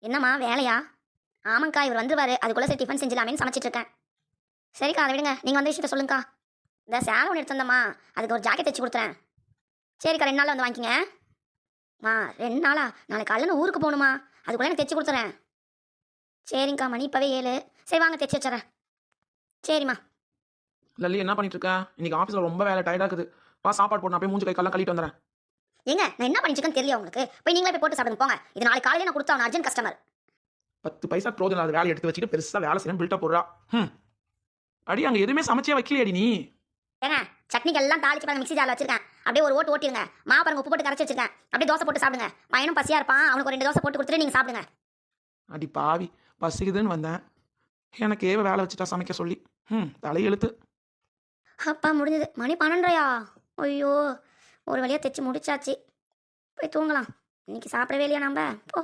என்னம்மா வேலையா? ஆமாங்க்கா, இவர் வந்துருவாரு. அதுக்குள்ள சரி டிஃபன் செஞ்சிடலாமேன்னு சமைச்சிட்டு இருக்கேன். சரிக்கா, அதை விடுங்க. நீங்க வந்த விஷயத்த சொல்லுங்கக்கா. இந்த சேலை ஒன்று எடுத்து வந்தம்மா, அதுக்கு ஒரு ஜாக்கெட் தைச்சு கொடுத்துறேன். சரிக்கா, 2 நாள்ல வந்து வாங்கிக்கங்க. மா 2 நாளா? நாளைக்கு காலையில நான் ஊருக்கு போகணுமா, அதுக்குள்ள எனக்கு தைச்சு கொடுத்துறேன். சரிங்க்கா, மணி இப்பவே 7. சரி வாங்க தைச்சு வச்சுறேன். சரிம்மா. லல்லி என்ன பண்ணிட்டு இருக்க? இன்னைக்கு ஆஃபீஸில் ரொம்ப வேலை டயர்டாக இருக்குது. வா சாப்பாடு போட்டு நான் போய் மூஞ்சி கை கால்லாம் கழுவிட்டு வந்துடுறேன். ஏங்க, நான் என்ன பண்ணிட்டு இருக்கேன்னு தெரியல உங்களுக்கு? போய் நீங்களே போய் போட்டு சாப்பிடுங்க போங்க. இது நாளைக்கு காலையில நான் கொடுத்தா அர்ஜென்ட் கஸ்டமர். 10 பைசா ப்ரோஜனம் இல்லாத வேலையை எடுத்து வச்சுட்டு பெருசாக வேலை செய்யணும் பில்ட்டை போடுறா. அடி அங்கே எதுவுமே சமைச்சே வைக்கலையடி நீ. ஏங்க, சட்னிக்கு எல்லாம் தாளிச்சு பாருங்க, மிக்ஸி ஜாரில் வச்சிருக்கேன். அப்படியே ஒரு ஓட்டு ஓட்டிடுங்க. மாவு பாருங்க, உப்பு போட்டு கரைச்சி வச்சிருக்கேன். அப்படியே தோசை போட்டு சாப்பிடுங்க. பையனும் பசியா இருப்பான், அவனுக்கு ஒரு 2 தோசை போட்டு கொடுத்துட்டு நீங்க சாப்பிடுங்க. அடி பாவி, பசிக்குதுன்னு வந்தேன். எனக்கு ஏவ வேலை வச்சுட்டா சமைக்க சொல்லி. தலையெழுத்து. அப்பா முடிஞ்சது. மணி 12:30யா? ஐயோ, ஒரு வழியா தைச்சு முடிச்சாச்சு. போய் தூங்கலாம். இன்னைக்கு சாப்பிடவே இல்லையா நம்ம? போ.